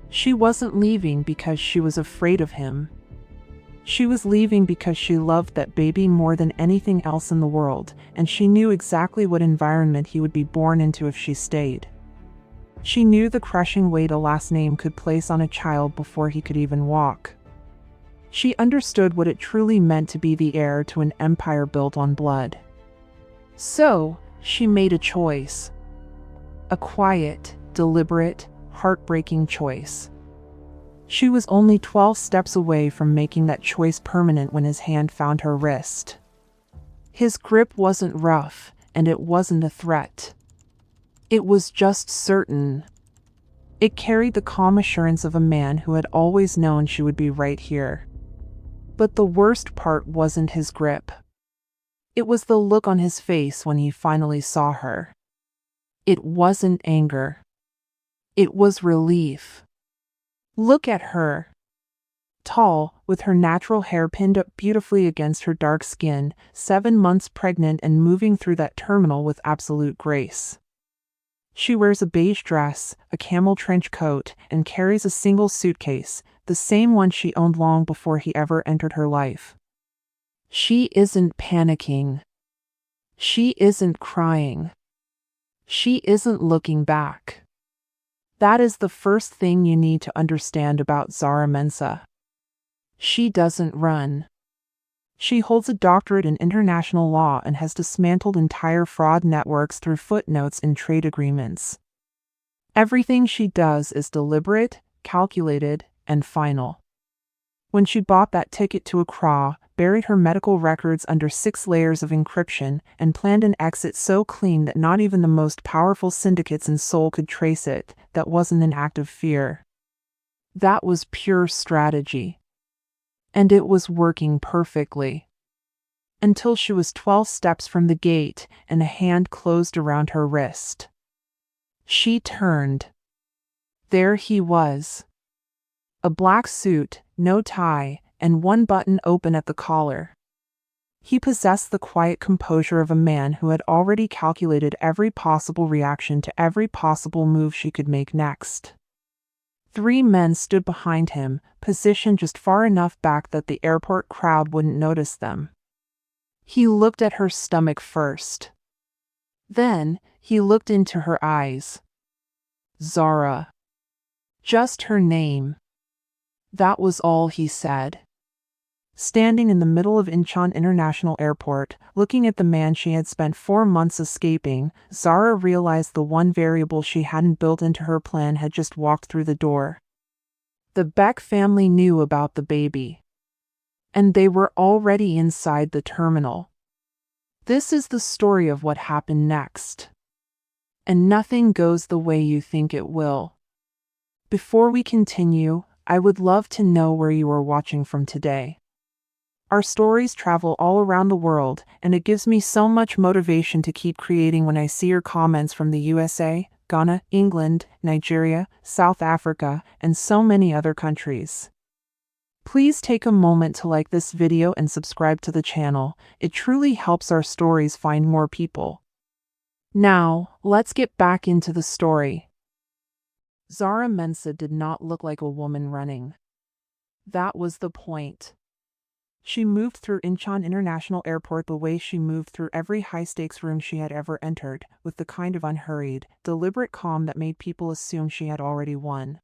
She wasn't leaving because she was afraid of him. She was leaving because she loved that baby more than anything else in the world, and she knew exactly what environment he would be born into if she stayed. She knew the crushing weight a last name could place on a child before he could even walk. She understood what it truly meant to be the heir to an empire built on blood. So, she made a choice. A quiet, deliberate, heartbreaking choice. She was only 12 steps away from making that choice permanent when his hand found her wrist. His grip wasn't rough, and it wasn't a threat. It was just certain. It carried the calm assurance of a man who had always known she would be right here. But the worst part wasn't his grip. It was the look on his face when he finally saw her. It wasn't anger. It was relief. Look at her. Tall, with her natural hair pinned up beautifully against her dark skin, 7 months pregnant and moving through that terminal with absolute grace. She wears a beige dress, a camel trench coat, and carries a single suitcase, the same one she owned long before he ever entered her life. She isn't panicking. She isn't crying. She isn't looking back. That is the first thing you need to understand about Zara Mensah. She doesn't run. She holds a doctorate in international law and has dismantled entire fraud networks through footnotes in trade agreements. Everything she does is deliberate, calculated, and final. When she bought that ticket to Accra, buried her medical records under 6 layers of encryption, and planned an exit so clean that not even the most powerful syndicates in Seoul could trace it, that wasn't an act of fear. That was pure strategy. And it was working perfectly. Until she was 12 steps from the gate and a hand closed around her wrist. She turned. There he was. A black suit, no tie, and one button open at the collar. He possessed the quiet composure of a man who had already calculated every possible reaction to every possible move she could make next. 3 men stood behind him, positioned just far enough back that the airport crowd wouldn't notice them. He looked at her stomach first. Then, he looked into her eyes. Zara. Just her name. That was all he said. Standing in the middle of Incheon International Airport, looking at the man she had spent 4 months escaping, Zara realized the one variable she hadn't built into her plan had just walked through the door. The Baek family knew about the baby. And they were already inside the terminal. This is the story of what happened next. And nothing goes the way you think it will. Before we continue, I would love to know where you are watching from today. Our stories travel all around the world, and it gives me so much motivation to keep creating when I see your comments from the USA, Ghana, England, Nigeria, South Africa, and so many other countries. Please take a moment to like this video and subscribe to the channel. It truly helps our stories find more people. Now, let's get back into the story. Zara Mensah did not look like a woman running. That was the point. She moved through Incheon International Airport the way she moved through every high-stakes room she had ever entered, with the kind of unhurried, deliberate calm that made people assume she had already won.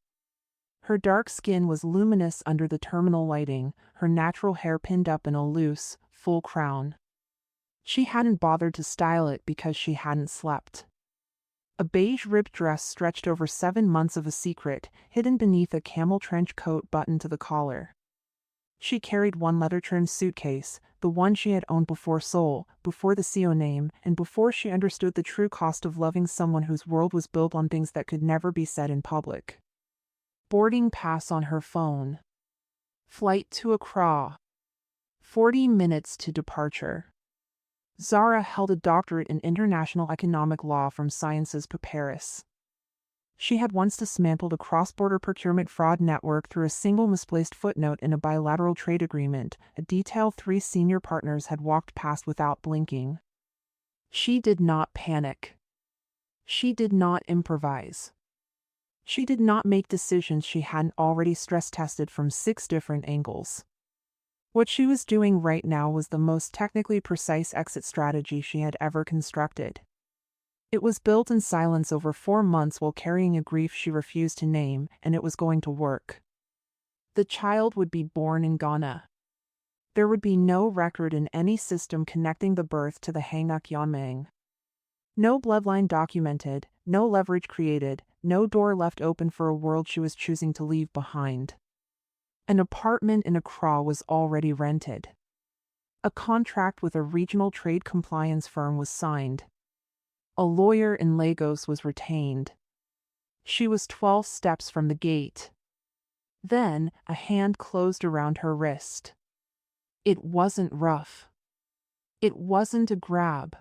Her dark skin was luminous under the terminal lighting, her natural hair pinned up in a loose, full crown. She hadn't bothered to style it because she hadn't slept. A beige ribbed dress stretched over 7 months of a secret, hidden beneath a camel trench coat buttoned to the collar. She carried one leather-trimmed suitcase, the one she had owned before Seoul, before the Seo name, and before she understood the true cost of loving someone whose world was built on things that could never be said in public. Boarding pass on her phone. Flight to Accra. 40 minutes to departure. Zara held a doctorate in international economic law from Sciences Po Paris. She had once dismantled a cross-border procurement fraud network through a single misplaced footnote in a bilateral trade agreement, a detail 3 senior partners had walked past without blinking. She did not panic. She did not improvise. She did not make decisions she hadn't already stress-tested from 6 different angles. What she was doing right now was the most technically precise exit strategy she had ever constructed. It was built in silence over 4 months while carrying a grief she refused to name, and it was going to work. The child would be born in Ghana. There would be no record in any system connecting the birth to the Hanguk Yameng. No bloodline documented, no leverage created, no door left open for a world she was choosing to leave behind. An apartment in Accra was already rented. A contract with a regional trade compliance firm was signed. A lawyer in Lagos was retained. She was 12 steps from the gate. Then, a hand closed around her wrist. It wasn't rough. It wasn't a grab.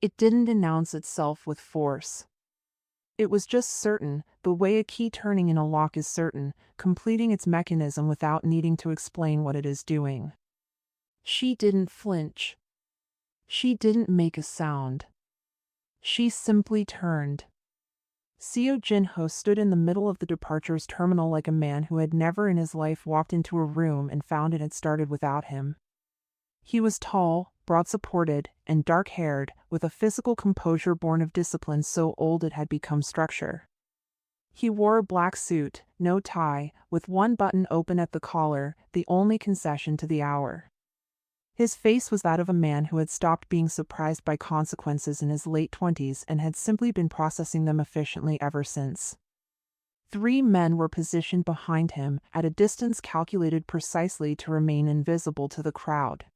It didn't announce itself with force. It was just certain, the way a key turning in a lock is certain, completing its mechanism without needing to explain what it is doing. She didn't flinch. She didn't make a sound. She simply turned. Seo Jinho stood in the middle of the departures terminal like a man who had never in his life walked into a room and found it had started without him. He was tall, broad-supported, and dark-haired, with a physical composure born of discipline so old it had become structure. He wore a black suit, no tie, with one button open at the collar, the only concession to the hour. His face was that of a man who had stopped being surprised by consequences in his late 20s and had simply been processing them efficiently ever since. 3 men were positioned behind him, at a distance calculated precisely to remain invisible to the crowd.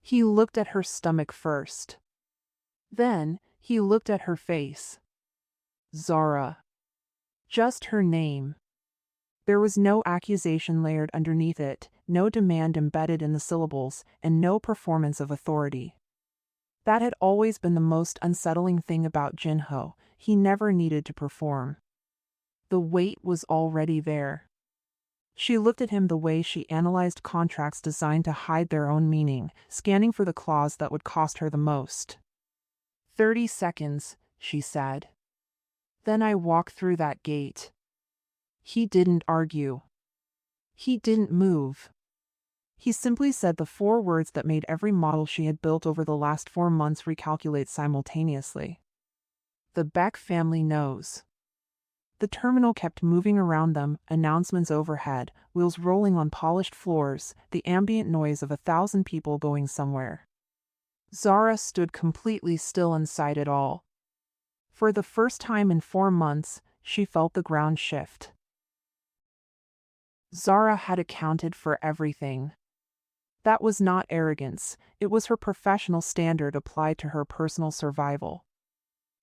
He looked at her stomach first. Then, he looked at her face. Zara. Just her name. There was no accusation layered underneath it, no demand embedded in the syllables, and no performance of authority. That had always been the most unsettling thing about Jinho. He never needed to perform. The weight was already there. She looked at him the way she analyzed contracts designed to hide their own meaning, scanning for the clause that would cost her the most. 30 seconds, she said. Then I walk through that gate. He didn't argue. He didn't move. He simply said the 4 words that made every model she had built over the last 4 months recalculate simultaneously. The Baek family knows. The terminal kept moving around them, announcements overhead, wheels rolling on polished floors, the ambient noise of 1,000 people going somewhere. Zara stood completely still inside it all. For the first time in 4 months, she felt the ground shift. Zara had accounted for everything. That was not arrogance, it was her professional standard applied to her personal survival.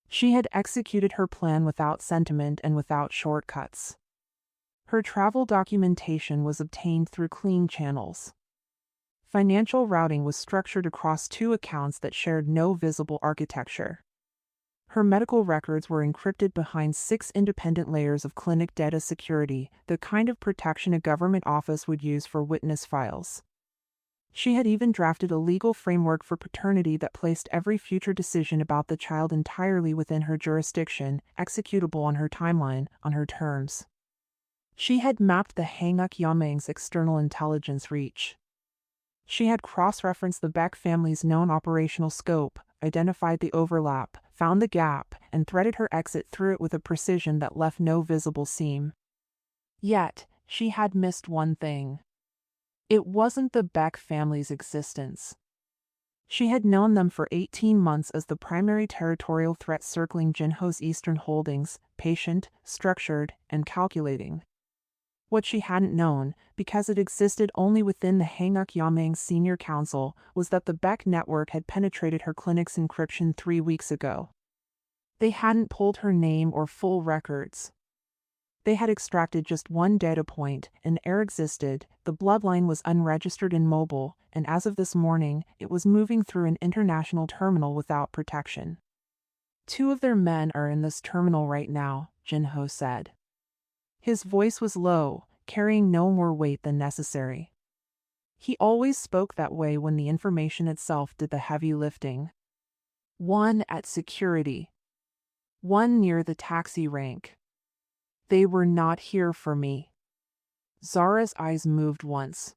She had executed her plan without sentiment and without shortcuts. Her travel documentation was obtained through clean channels. Financial routing was structured across 2 accounts that shared no visible architecture. Her medical records were encrypted behind 6 independent layers of clinic data security, the kind of protection a government office would use for witness files. She had even drafted a legal framework for paternity that placed every future decision about the child entirely within her jurisdiction, executable on her timeline, on her terms. She had mapped the Hanguk Yameng's external intelligence reach. She had cross-referenced the Baek family's known operational scope, identified the overlap, found the gap, and threaded her exit through it with a precision that left no visible seam. Yet, she had missed one thing. It wasn't the Baek family's existence. She had known them for 18 months as the primary territorial threat circling Jinho's eastern holdings, patient, structured, and calculating. What she hadn't known, because it existed only within the Hanguk Yameng Senior Council, was that the Baek network had penetrated her clinic's encryption 3 weeks ago. They hadn't pulled her name or full records. They had extracted just one data point, and Heir existed, the bloodline was unregistered and mobile, and as of this morning, it was moving through an international terminal without protection. 2 of their men are in this terminal right now, Jinho said. His voice was low, carrying no more weight than necessary. He always spoke that way when the information itself did the heavy lifting. 1 at security. 1 near the taxi rank. They were not here for me. Zara's eyes moved once.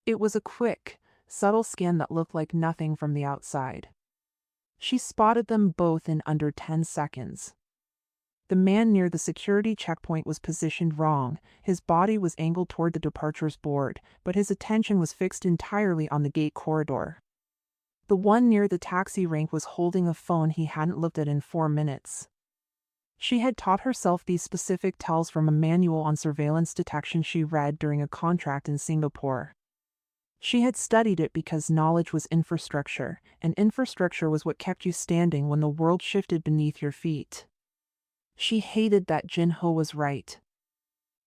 It was a quick, subtle scan that looked like nothing from the outside. She spotted them both in under 10 seconds. The man near the security checkpoint was positioned wrong. His body was angled toward the departures board, but his attention was fixed entirely on the gate corridor. The one near the taxi rank was holding a phone he hadn't looked at in 4 minutes. She had taught herself these specific tells from a manual on surveillance detection she read during a contract in Singapore. She had studied it because knowledge was infrastructure, and infrastructure was what kept you standing when the world shifted beneath your feet. She hated that Jinho was right.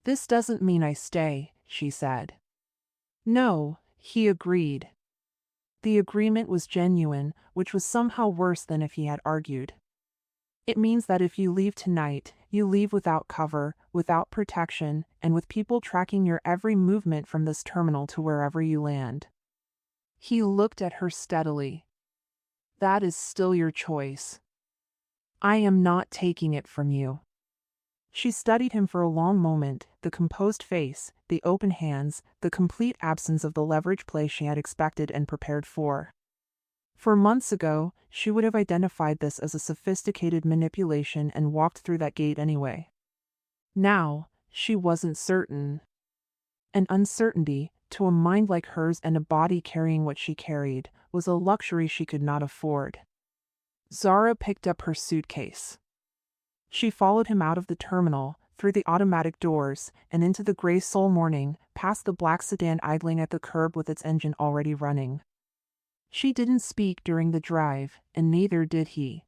"This doesn't mean I stay," she said. "No," he agreed. The agreement was genuine, which was somehow worse than if he had argued. "It means that if you leave tonight, you leave without cover, without protection, and with people tracking your every movement from this terminal to wherever you land." He looked at her steadily. "That is still your choice. I am not taking it from you." She studied him for a long moment, the composed face, the open hands, the complete absence of the leverage play she had expected and prepared for. For months ago, she would have identified this as a sophisticated manipulation and walked through that gate anyway. Now, she wasn't certain. And uncertainty, to a mind like hers and a body carrying what she carried, was a luxury she could not afford. Zara picked up her suitcase. She followed him out of the terminal, through the automatic doors, and into the gray Seoul morning, past the black sedan idling at the curb with its engine already running. She didn't speak during the drive, and neither did he.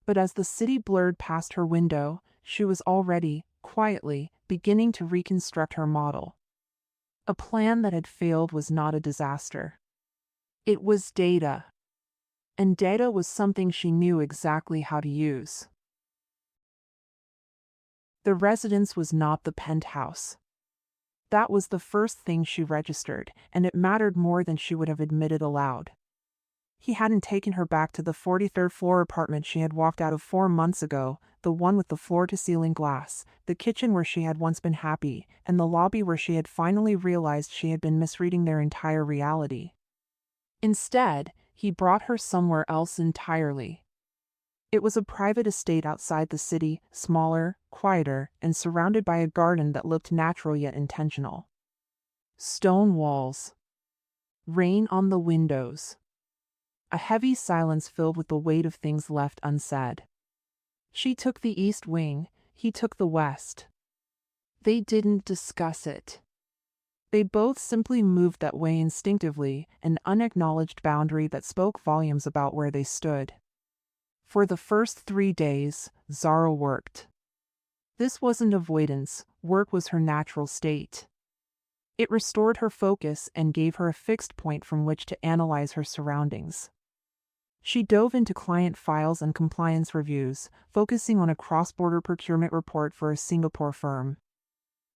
But as the city blurred past her window, she was already, quietly, beginning to reconstruct her model. A plan that had failed was not a disaster. It was data. And data was something she knew exactly how to use. The residence was not the penthouse. That was the first thing she registered, and it mattered more than she would have admitted aloud. He hadn't taken her back to the 43rd floor apartment she had walked out of 4 months ago, the one with the floor-to-ceiling glass, the kitchen where she had once been happy, and the lobby where she had finally realized she had been misreading their entire reality. Instead, he brought her somewhere else entirely. It was a private estate outside the city, smaller, quieter, and surrounded by a garden that looked natural yet intentional. Stone walls. Rain on the windows. A heavy silence filled with the weight of things left unsaid. She took the east wing, he took the west. They didn't discuss it. They both simply moved that way instinctively, an unacknowledged boundary that spoke volumes about where they stood. For the first 3 days, Zara worked. This wasn't avoidance, work was her natural state. It restored her focus and gave her a fixed point from which to analyze her surroundings. She dove into client files and compliance reviews, focusing on a cross-border procurement report for a Singapore firm.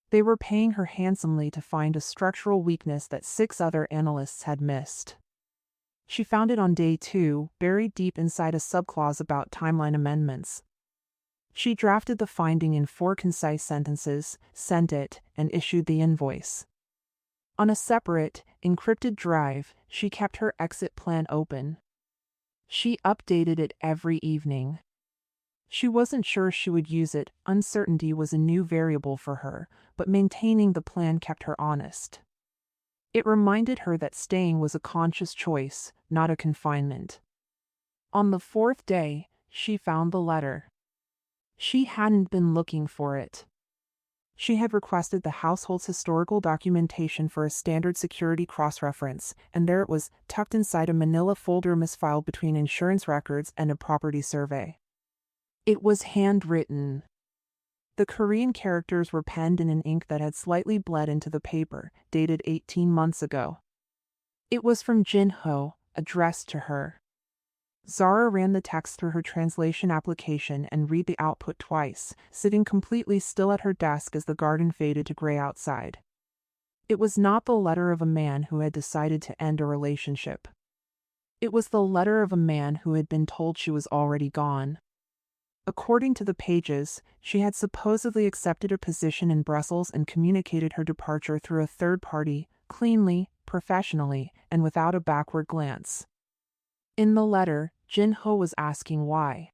They were paying her handsomely to find a structural weakness that 6 other analysts had missed. She found it on day 2, buried deep inside a subclause about timeline amendments. She drafted the finding in 4 concise sentences, sent it, and issued the invoice. On a separate, encrypted drive, she kept her exit plan open. She updated it every evening. She wasn't sure she would use it, uncertainty was a new variable for her, but maintaining the plan kept her honest. It reminded her that staying was a conscious choice, not a confinement. On the 4th day, she found the letter. She hadn't been looking for it. She had requested the household's historical documentation for a standard security cross-reference, and there it was, tucked inside a manila folder misfiled between insurance records and a property survey. It was handwritten. The Korean characters were penned in an ink that had slightly bled into the paper, dated 18 months ago. It was from Jinho, addressed to her. Zara ran the text through her translation application and read the output twice, sitting completely still at her desk as the garden faded to gray outside. It was not the letter of a man who had decided to end a relationship. It was the letter of a man who had been told she was already gone. According to the pages, she had supposedly accepted a position in Brussels and communicated her departure through a third party, cleanly, professionally, and without a backward glance. In the letter, Jinho was asking why.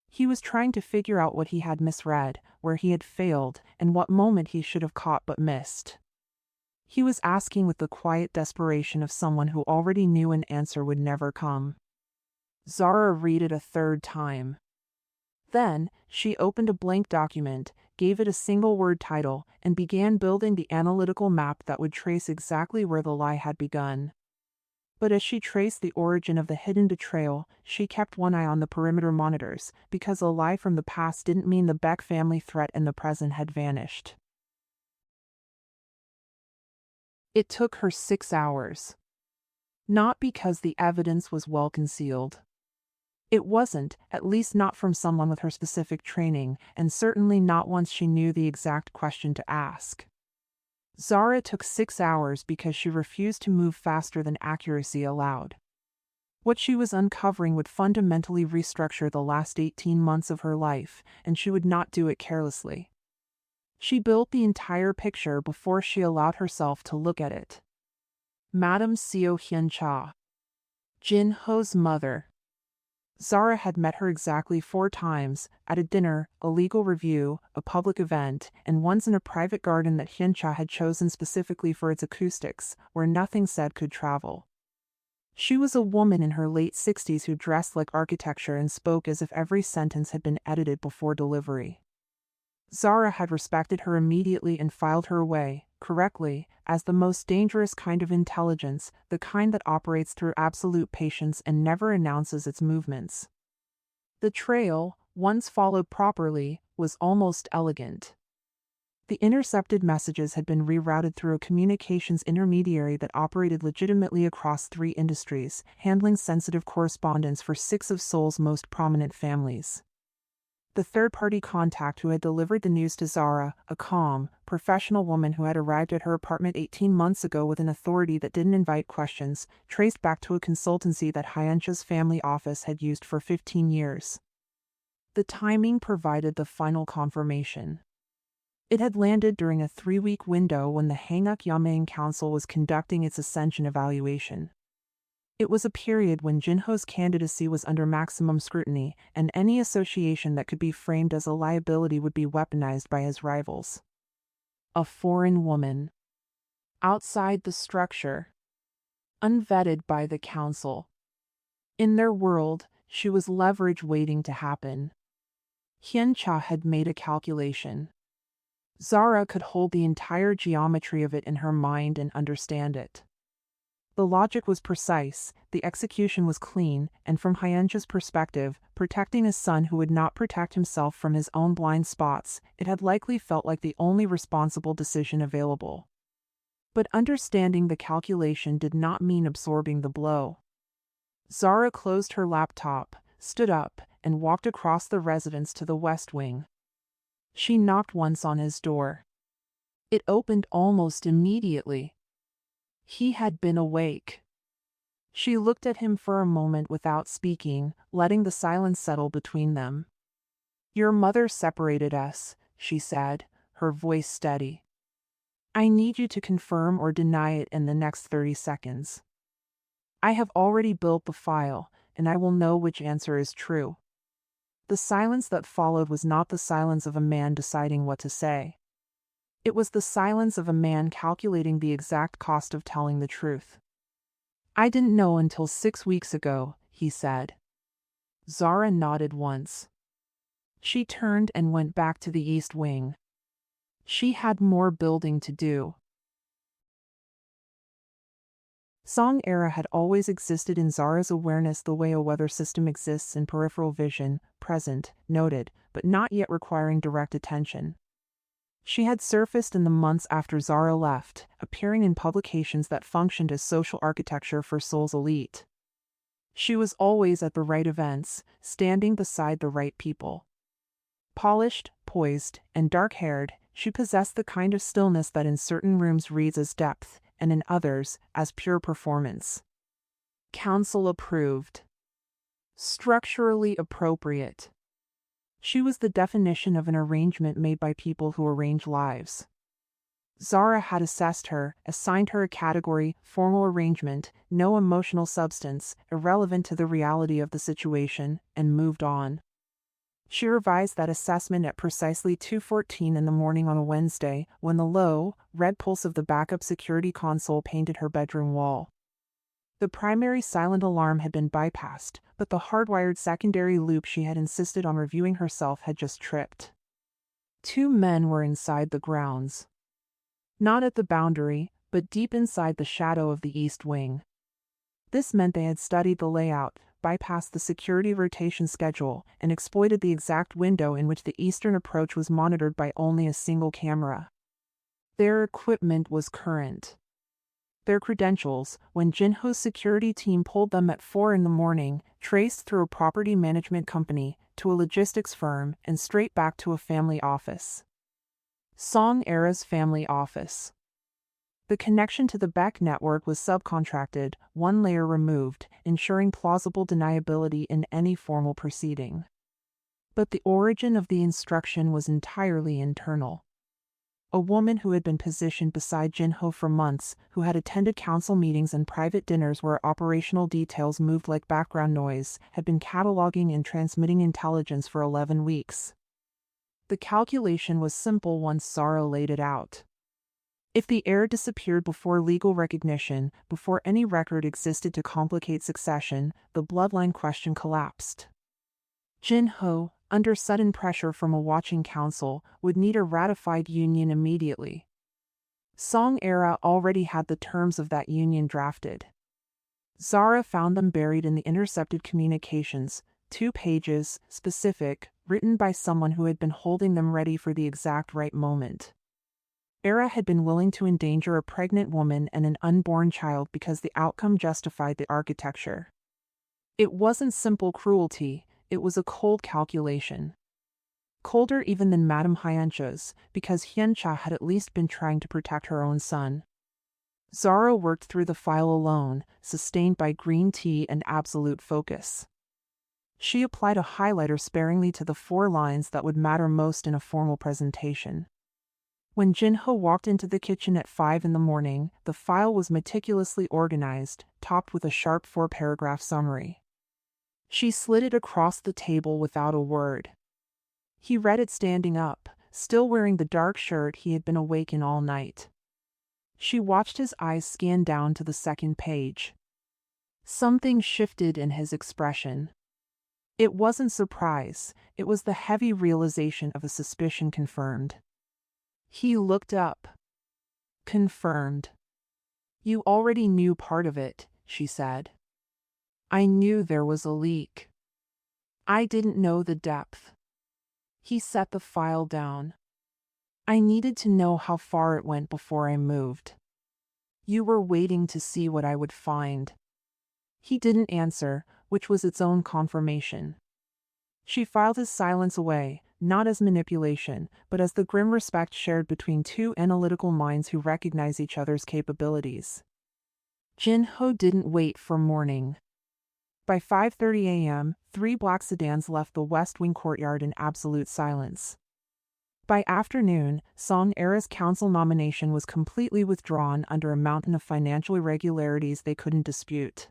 He was trying to figure out what he had misread, where he had failed, and what moment he should have caught but missed. He was asking with the quiet desperation of someone who already knew an answer would never come. Zara read it a third time. Then, she opened a blank document, gave it a single-word title, and began building the analytical map that would trace exactly where the lie had begun. But as she traced the origin of the hidden betrayal, she kept one eye on the perimeter monitors, because a lie from the past didn't mean the Baek family threat in the present had vanished. It took her 6 hours. Not because the evidence was well concealed. It wasn't, at least not from someone with her specific training, and certainly not once she knew the exact question to ask. Zara took 6 hours because she refused to move faster than accuracy allowed. What she was uncovering would fundamentally restructure the last 18 months of her life, and she would not do it carelessly. She built the entire picture before she allowed herself to look at it. Madame Seo Jinho, Jinho's mother. Zara had met her exactly 4 times, at a dinner, a legal review, a public event, and once in a private garden that Jinho had chosen specifically for its acoustics, where nothing said could travel. She was a woman in her late 60s who dressed like architecture and spoke as if every sentence had been edited before delivery. Zara had respected her immediately and filed her away, correctly, as the most dangerous kind of intelligence, the kind that operates through absolute patience and never announces its movements. The trail, once followed properly, was almost elegant. The intercepted messages had been rerouted through a communications intermediary that operated legitimately across 3 industries, handling sensitive correspondence for 6 of Seoul's most prominent families. The third-party contact who had delivered the news to Zara, a calm, professional woman who had arrived at her apartment 18 months ago with an authority that didn't invite questions, traced back to a consultancy that Hyencha's family office had used for 15 years. The timing provided the final confirmation. It had landed during a 3-week window when the Hanguk Yameng Council was conducting its ascension evaluation. It was a period when Jinho's candidacy was under maximum scrutiny, and any association that could be framed as a liability would be weaponized by his rivals. A foreign woman. Outside the structure. Unvetted by the council. In their world, she was leverage waiting to happen. Hyencha had made a calculation. Zara could hold the entire geometry of it in her mind and understand it. The logic was precise, the execution was clean, and from Hyencha's perspective, protecting his son who would not protect himself from his own blind spots, it had likely felt like the only responsible decision available. But understanding the calculation did not mean absorbing the blow. Zara closed her laptop, stood up, and walked across the residence to the West Wing. She knocked once on his door. It opened almost immediately. He had been awake. She looked at him for a moment without speaking, letting the silence settle between them. "Your mother separated us," she said, her voice steady. "I need you to confirm or deny it in the next 30 seconds. I have already built the file, and I will know which answer is true." The silence that followed was not the silence of a man deciding what to say. It was the silence of a man calculating the exact cost of telling the truth. "I didn't know until 6 weeks ago," he said. Zara nodded once. She turned and went back to the East Wing. She had more building to do. Song era had always existed in Zara's awareness the way a weather system exists in peripheral vision, present, noted, but not yet requiring direct attention. She had surfaced in the months after Zara left, appearing in publications that functioned as social architecture for Seoul's elite. She was always at the right events, standing beside the right people. Polished, poised, and dark-haired, she possessed the kind of stillness that in certain rooms reads as depth, and in others, as pure performance. Council approved. Structurally appropriate. She was the definition of an arrangement made by people who arrange lives. Zara had assessed her, assigned her a category, formal arrangement, no emotional substance, irrelevant to the reality of the situation, and moved on. She revised that assessment at precisely 2:14 in the morning on a Wednesday, when the low, red pulse of the backup security console painted her bedroom wall. The primary silent alarm had been bypassed, but the hardwired secondary loop she had insisted on reviewing herself had just tripped. 2 men were inside the grounds. Not at the boundary, but deep inside the shadow of the east wing. This meant they had studied the layout, bypassed the security rotation schedule, and exploited the exact window in which the eastern approach was monitored by only a single camera. Their equipment was current. Their credentials, when Jinho's security team pulled them at 4 in the morning, traced through a property management company, to a logistics firm, and straight back to a family office. Song Era's family office. The connection to the Baek network was subcontracted, one layer removed, ensuring plausible deniability in any formal proceeding. But the origin of the instruction was entirely internal. A woman who had been positioned beside Jinho for months, who had attended council meetings and private dinners where operational details moved like background noise, had been cataloging and transmitting intelligence for 11 weeks. The calculation was simple once Zara laid it out. If the heir disappeared before legal recognition, before any record existed to complicate succession, the bloodline question collapsed. Jinho, under sudden pressure from a watching council, would need a ratified union immediately. Song Era already had the terms of that union drafted. Zara found them buried in the intercepted communications, 2 pages, specific, written by someone who had been holding them ready for the exact right moment. Era had been willing to endanger a pregnant woman and an unborn child because the outcome justified the architecture. It wasn't simple cruelty, it was a cold calculation. Colder even than Madame Hyuncha's, because Hyuncha had at least been trying to protect her own son. Zara worked through the file alone, sustained by green tea and absolute focus. She applied a highlighter sparingly to the 4 lines that would matter most in a formal presentation. When Jinho walked into the kitchen at 5 in the morning, the file was meticulously organized, topped with a sharp 4-paragraph summary. She slid it across the table without a word. He read it standing up, still wearing the dark shirt he had been awake in all night. She watched his eyes scan down to the 2nd page. Something shifted in his expression. It wasn't surprise, it was the heavy realization of a suspicion confirmed. He looked up. Confirmed. You already knew part of it, she said. I knew there was a leak. I didn't know the depth. He set the file down. I needed to know how far it went before I moved. You were waiting to see what I would find. He didn't answer, which was its own confirmation. She filed his silence away, not as manipulation, but as the grim respect shared between 2 analytical minds who recognize each other's capabilities. Jinho didn't wait for morning. By 5:30 a.m., 3 black sedans left the West Wing courtyard in absolute silence. By afternoon, Song Era's council nomination was completely withdrawn under a mountain of financial irregularities they couldn't dispute.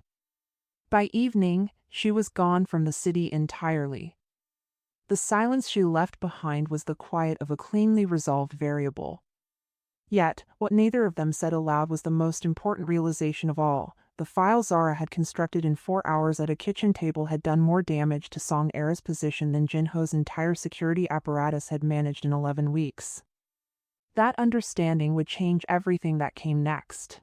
By evening, she was gone from the city entirely. The silence she left behind was the quiet of a cleanly resolved variable. Yet, what neither of them said aloud was the most important realization of all. The file Zara had constructed in 4 hours at a kitchen table had done more damage to Song Era's position than Jinho's entire security apparatus had managed in 11 weeks. That understanding would change everything that came next.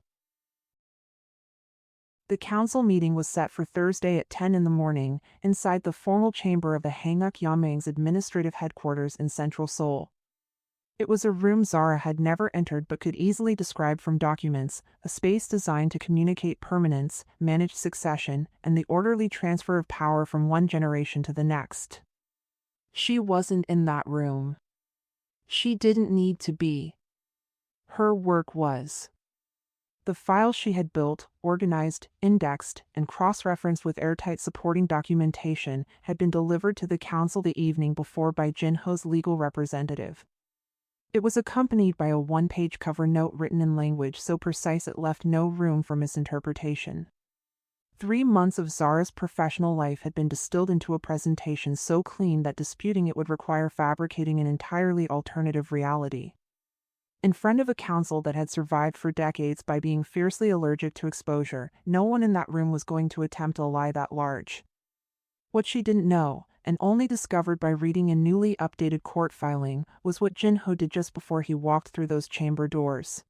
The council meeting was set for Thursday at 10 in the morning, inside the formal chamber of the Hanguk Yamang's administrative headquarters in central Seoul. It was a room Zara had never entered but could easily describe from documents, a space designed to communicate permanence, manage succession, and the orderly transfer of power from one generation to the next. She wasn't in that room. She didn't need to be. Her work was. The files she had built, organized, indexed, and cross-referenced with airtight supporting documentation had been delivered to the council the evening before by Jinho's legal representative. It was accompanied by a one-page cover note written in language so precise it left no room for misinterpretation. 3 months of Zara's professional life had been distilled into a presentation so clean that disputing it would require fabricating an entirely alternative reality. In front of a council that had survived for decades by being fiercely allergic to exposure, no one in that room was going to attempt a lie that large. What she didn't know, and only discovered by reading a newly updated court filing, was what Jinho did just before he walked through those chamber doors.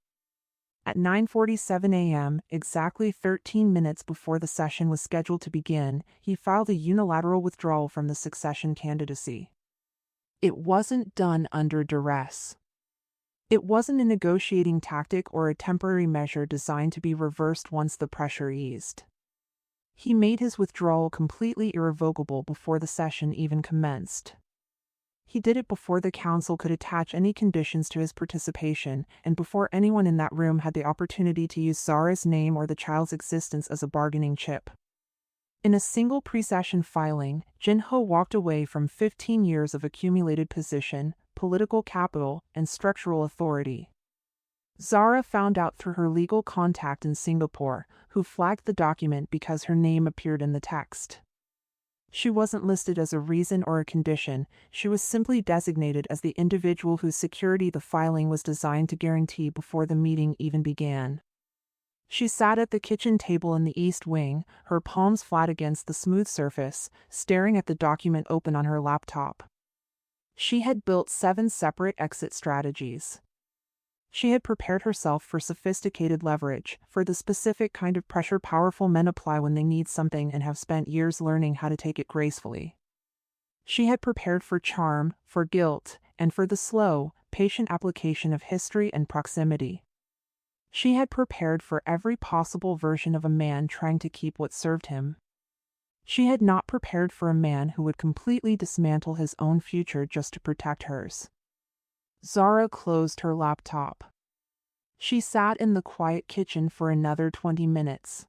At 9:47 a.m., exactly 13 minutes before the session was scheduled to begin, he filed a unilateral withdrawal from the succession candidacy. It wasn't done under duress. It wasn't a negotiating tactic or a temporary measure designed to be reversed once the pressure eased. He made his withdrawal completely irrevocable before the session even commenced. He did it before the council could attach any conditions to his participation, and before anyone in that room had the opportunity to use Zara's name or the child's existence as a bargaining chip. In a single pre-session filing, Jinho walked away from 15 years of accumulated position, political capital, and structural authority. Zara found out through her legal contact in Singapore, who flagged the document because her name appeared in the text. She wasn't listed as a reason or a condition, she was simply designated as the individual whose security the filing was designed to guarantee before the meeting even began. She sat at the kitchen table in the East Wing, her palms flat against the smooth surface, staring at the document open on her laptop. She had built 7 separate exit strategies. She had prepared herself for sophisticated leverage, for the specific kind of pressure powerful men apply when they need something and have spent years learning how to take it gracefully. She had prepared for charm, for guilt, and for the slow, patient application of history and proximity. She had prepared for every possible version of a man trying to keep what served him. She had not prepared for a man who would completely dismantle his own future just to protect hers. Zara closed her laptop. She sat in the quiet kitchen for another 20 minutes.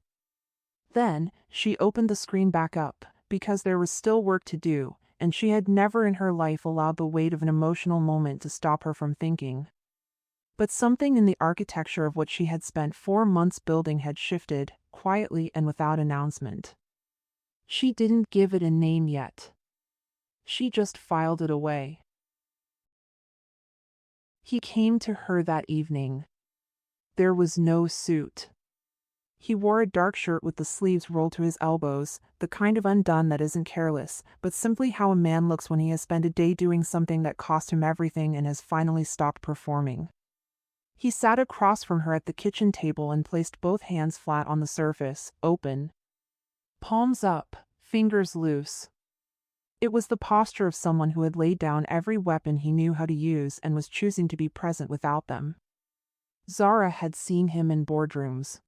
Then, she opened the screen back up, because there was still work to do, and she had never in her life allowed the weight of an emotional moment to stop her from thinking. But something in the architecture of what she had spent 4 months building had shifted, quietly and without announcement. She didn't give it a name yet. She just filed it away. He came to her that evening. There was no suit. He wore a dark shirt with the sleeves rolled to his elbows, the kind of undone that isn't careless, but simply how a man looks when he has spent a day doing something that cost him everything and has finally stopped performing. He sat across from her at the kitchen table and placed both hands flat on the surface, open. Palms up, fingers loose. It was the posture of someone who had laid down every weapon he knew how to use and was choosing to be present without them. Zara had seen him in boardrooms.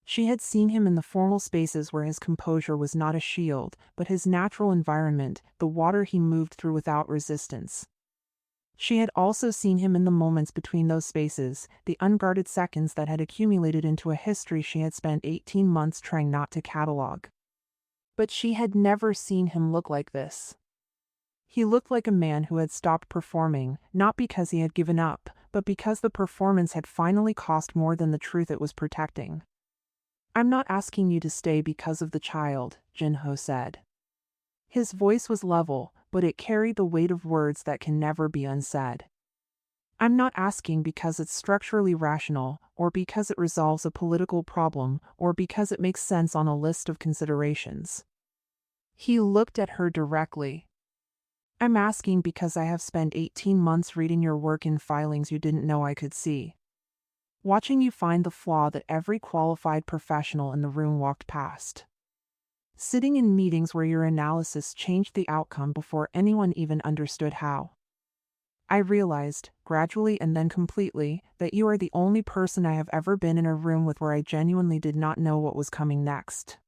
She had seen him in the formal spaces where his composure was not a shield, but his natural environment, the water he moved through without resistance. She had also seen him in the moments between those spaces, the unguarded seconds that had accumulated into a history she had spent 18 months trying not to catalog. But she had never seen him look like this. He looked like a man who had stopped performing, not because he had given up, but because the performance had finally cost more than the truth it was protecting. "I'm not asking you to stay because of the child," Jinho said. His voice was level, but it carried the weight of words that can never be unsaid. "I'm not asking because it's structurally rational, or because it resolves a political problem, or because it makes sense on a list of considerations." He looked at her directly. "I'm asking because I have spent 18 months reading your work in filings you didn't know I could see. Watching you find the flaw that every qualified professional in the room walked past. Sitting in meetings where your analysis changed the outcome before anyone even understood how. I realized, gradually and then completely, that you are the only person I have ever been in a room with where I genuinely did not know what was coming next."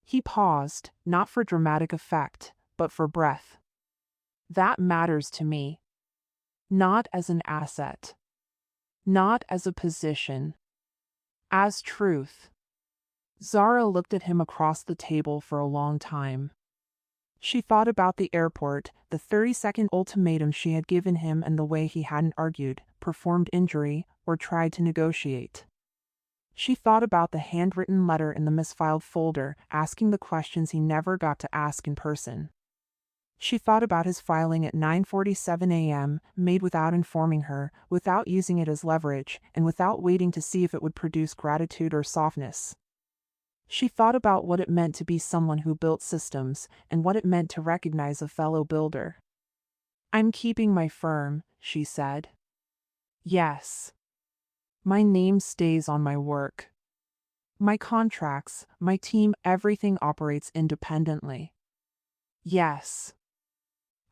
He paused, not for dramatic effect, but for breath. "That matters to me. Not as an asset. Not as a position. as truth. Zara looked at him across the table for a long time. She thought about the airport, the 30-second ultimatum she had given him, and the way he hadn't argued, performed injury, or tried to negotiate. She thought about the handwritten letter in the misfiled folder, asking the questions he never got to ask in person. She thought about his filing at 9:47 a.m., made without informing her, without using it as leverage, and without waiting to see if it would produce gratitude or softness. She thought about what it meant to be someone who built systems, and what it meant to recognize a fellow builder. "I'm keeping my firm," she said. "Yes. My name stays on my work. My contracts, my team, everything operates independently. Yes.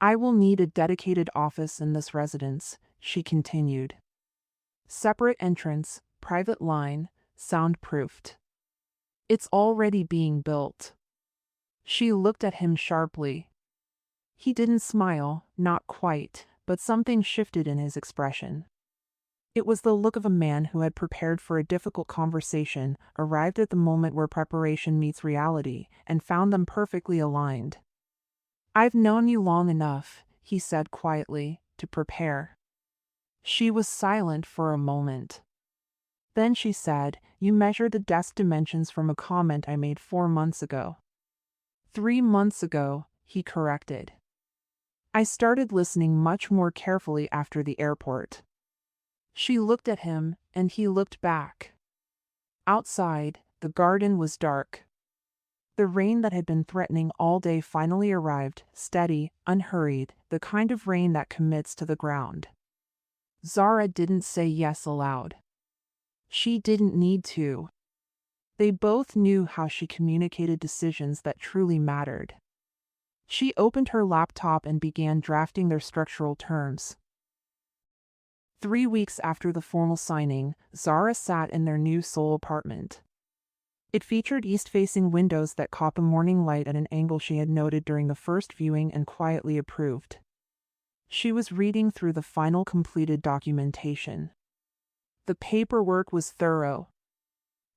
I will need a dedicated office in this residence," she continued. "Separate entrance, private line, soundproofed. It's already being built." She looked at him sharply. He didn't smile, not quite, but something shifted in his expression. It was the look of a man who had prepared for a difficult conversation, arrived at the moment where preparation meets reality, and found them perfectly aligned. "I've known you long enough," he said quietly, "to prepare." She was silent for a moment. Then she said, "You measured the desk dimensions from a comment I made 4 months ago." 3 months ago, he corrected. "I started listening much more carefully after the airport." She looked at him, and he looked back. Outside, the garden was dark. The rain that had been threatening all day finally arrived, steady, unhurried, the kind of rain that commits to the ground. Zara didn't say yes aloud. She didn't need to. They both knew how she communicated decisions that truly mattered. She opened her laptop and began drafting their structural terms. 3 weeks after the formal signing, Zara sat in their new Seoul apartment. It featured east-facing windows that caught the morning light at an angle she had noted during the first viewing and quietly approved. She was reading through the final completed documentation. The paperwork was thorough.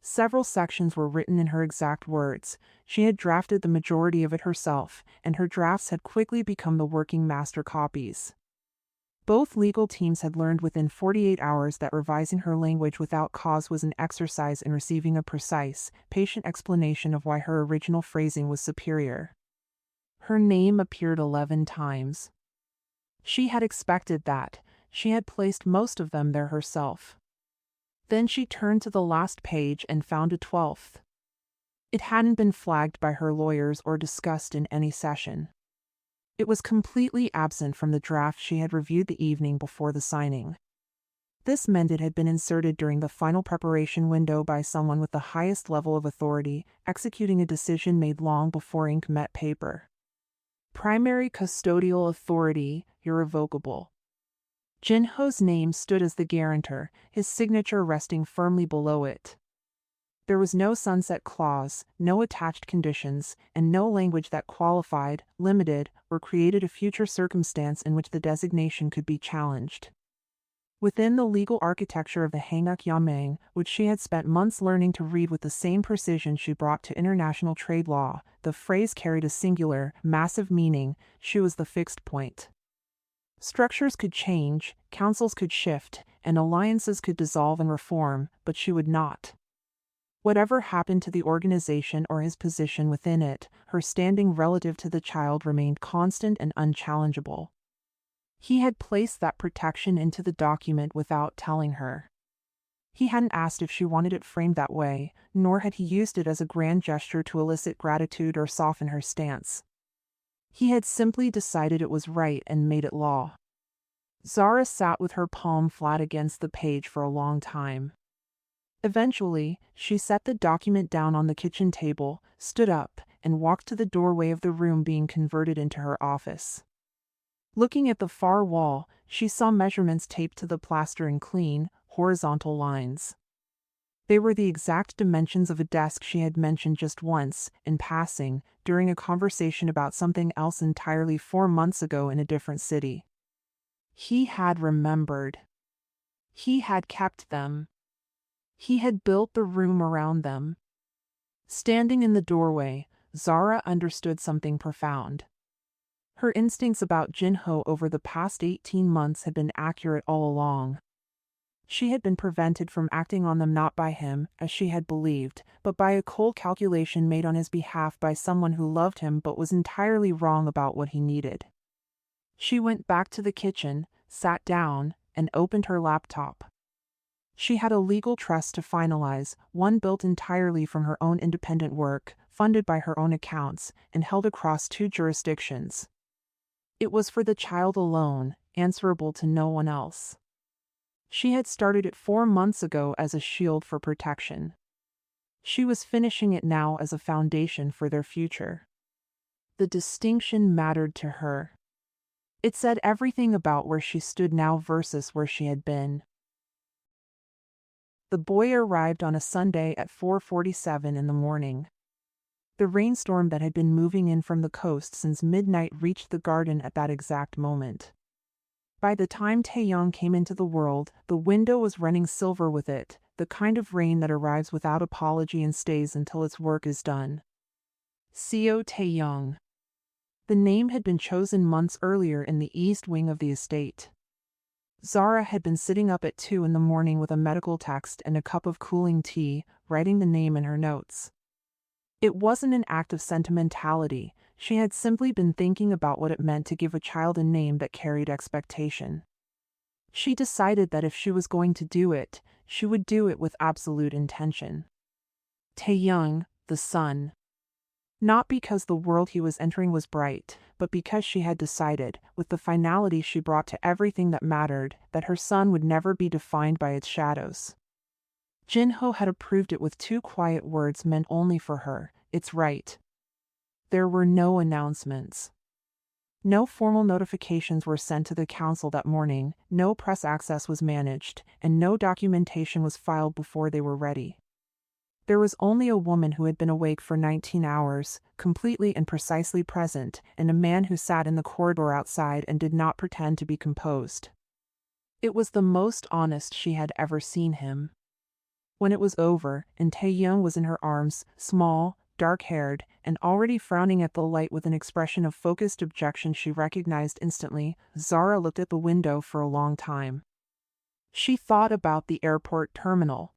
Several sections were written in her exact words. She had drafted the majority of it herself, and her drafts had quickly become the working master copies. Both legal teams had learned within 48 hours that revising her language without cause was an exercise in receiving a precise, patient explanation of why her original phrasing was superior. Her name appeared 11 times. She had expected that. She had placed most of them there herself. Then she turned to the last page and found a 12th. It hadn't been flagged by her lawyers or discussed in any session. It was completely absent from the draft she had reviewed the evening before the signing. This meant it had been inserted during the final preparation window by someone with the highest level of authority, executing a decision made long before ink met paper. Primary custodial authority, irrevocable. Jinho's name stood as the guarantor, his signature resting firmly below it. There was no sunset clause, no attached conditions, and no language that qualified, limited, or created a future circumstance in which the designation could be challenged. Within the legal architecture of the Hanguk Yameng, which she had spent months learning to read with the same precision she brought to international trade law, the phrase carried a singular, massive meaning. She was the fixed point. Structures could change, councils could shift, and alliances could dissolve and reform, but she would not. Whatever happened to the organization or his position within it, her standing relative to the child remained constant and unchallengeable. He had placed that protection into the document without telling her. He hadn't asked if she wanted it framed that way, nor had he used it as a grand gesture to elicit gratitude or soften her stance. He had simply decided it was right and made it law. Zara sat with her palm flat against the page for a long time. Eventually, she set the document down on the kitchen table, stood up, and walked to the doorway of the room being converted into her office. Looking at the far wall, she saw measurements taped to the plaster in clean, horizontal lines. They were the exact dimensions of a desk she had mentioned just once, in passing, during a conversation about something else entirely 4 months ago in a different city. He had remembered. He had kept them. He had built the room around them. Standing in the doorway, Zara understood something profound. Her instincts about Jinho over the past 18 months had been accurate all along. She had been prevented from acting on them not by him, as she had believed, but by a cold calculation made on his behalf by someone who loved him but was entirely wrong about what he needed. She went back to the kitchen, sat down, and opened her laptop. She had a legal trust to finalize, one built entirely from her own independent work, funded by her own accounts, and held across 2 jurisdictions. It was for the child alone, answerable to no one else. She had started it 4 months ago as a shield for protection. She was finishing it now as a foundation for their future. The distinction mattered to her. It said everything about where she stood now versus where she had been. The boy arrived on a Sunday at 4:47 in the morning. The rainstorm that had been moving in from the coast since midnight reached the garden at that exact moment. By the time Taeyong came into the world, the window was running silver with it, the kind of rain that arrives without apology and stays until its work is done. Seo Taeyong. The name had been chosen months earlier in the east wing of the estate. Zara had been sitting up at 2 in the morning with a medical text and a cup of cooling tea, writing the name in her notes. It wasn't an act of sentimentality, she had simply been thinking about what it meant to give a child a name that carried expectation. She decided that if she was going to do it, she would do it with absolute intention. Taeyong, the sun. Not because the world he was entering was bright, but because she had decided, with the finality she brought to everything that mattered, that her sun would never be defined by its shadows. Jinho had approved it with 2 quiet words meant only for her, "It's right." There were no announcements. No formal notifications were sent to the council that morning, no press access was managed, and no documentation was filed before they were ready. There was only a woman who had been awake for 19 hours, completely and precisely present, and a man who sat in the corridor outside and did not pretend to be composed. It was the most honest she had ever seen him. When it was over, and Taeyong was in her arms, small, dark-haired, and already frowning at the light with an expression of focused objection she recognized instantly, Zara looked at the window for a long time. She thought about the airport terminal.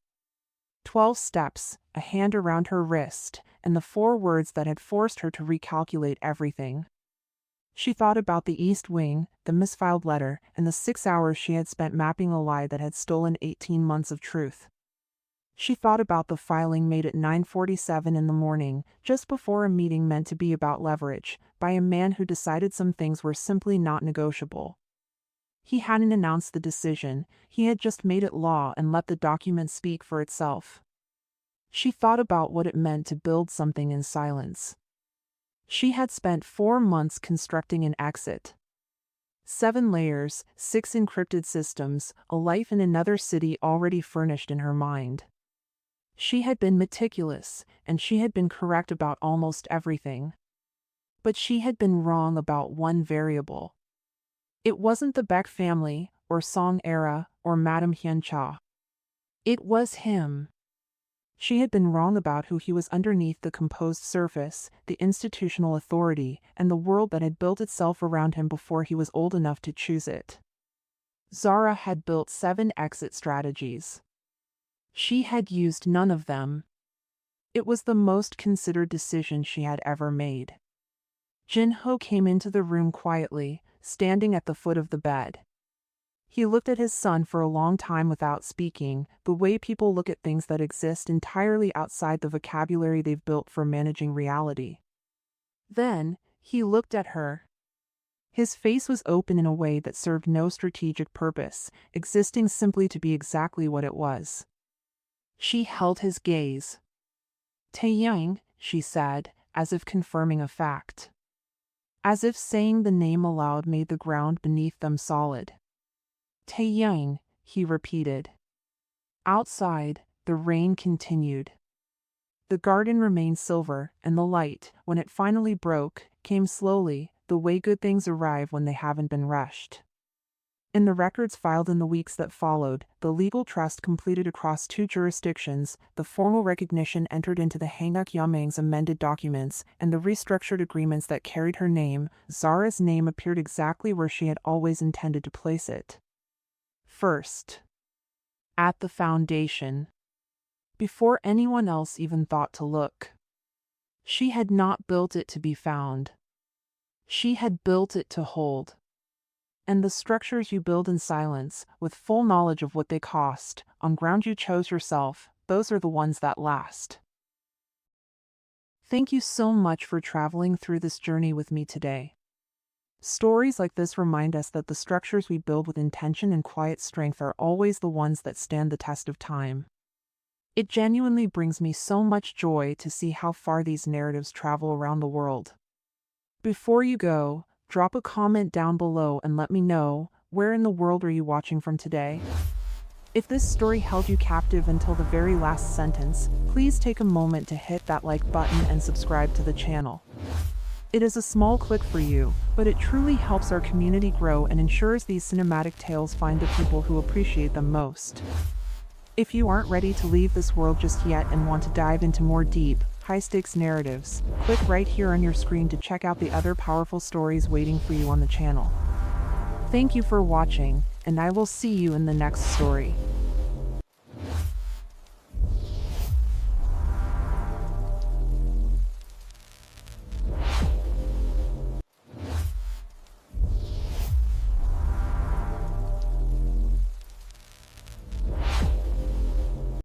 12 steps, a hand around her wrist, and the 4 words that had forced her to recalculate everything. She thought about the East Wing, the misfiled letter, and the 6 hours she had spent mapping a lie that had stolen 18 months of truth. She thought about the filing made at 9:47 in the morning, just before a meeting meant to be about leverage, by a man who decided some things were simply not negotiable. He hadn't announced the decision, he had just made it law and let the document speak for itself. She thought about what it meant to build something in silence. She had spent 4 months constructing an exit. 7 layers, 6 encrypted systems, a life in another city already furnished in her mind. She had been meticulous, and she had been correct about almost everything. But she had been wrong about one variable. It wasn't the Baek family, or Song Era, or Madame Hyun-cha. It was him. She had been wrong about who he was underneath the composed surface, the institutional authority, and the world that had built itself around him before he was old enough to choose it. Zara had built 7 exit strategies. She had used none of them. It was the most considered decision she had ever made. Jinho came into the room quietly, standing at the foot of the bed. He looked at his son for a long time without speaking, the way people look at things that exist entirely outside the vocabulary they've built for managing reality. Then, he looked at her. His face was open in a way that served no strategic purpose, existing simply to be exactly what it was. She held his gaze. "Taeyong," she said, as if confirming a fact. As if saying the name aloud made the ground beneath them solid. "Taeyong," he repeated. Outside, the rain continued. The garden remained silver, and the light, when it finally broke, came slowly, the way good things arrive when they haven't been rushed. In the records filed in the weeks that followed, the legal trust completed across 2 jurisdictions, the formal recognition entered into the Hanguk Yamang's amended documents, and the restructured agreements that carried her name, Zara's name appeared exactly where she had always intended to place it. First, at the foundation. Before anyone else even thought to look. She had not built it to be found. She had built it to hold. And the structures you build in silence, with full knowledge of what they cost, on ground you chose yourself, those are the ones that last. Thank you so much for traveling through this journey with me today. Stories like this remind us that the structures we build with intention and quiet strength are always the ones that stand the test of time. It genuinely brings me so much joy to see how far these narratives travel around the world. Before you go, drop a comment down below and let me know, where in the world are you watching from today? If this story held you captive until the very last sentence, please take a moment to hit that like button and subscribe to the channel. It is a small click for you, but it truly helps our community grow and ensures these cinematic tales find the people who appreciate them most. If you aren't ready to leave this world just yet and want to dive into more deep, high-stakes narratives, click right here on your screen to check out the other powerful stories waiting for you on the channel. Thank you for watching, and I will see you in the next story.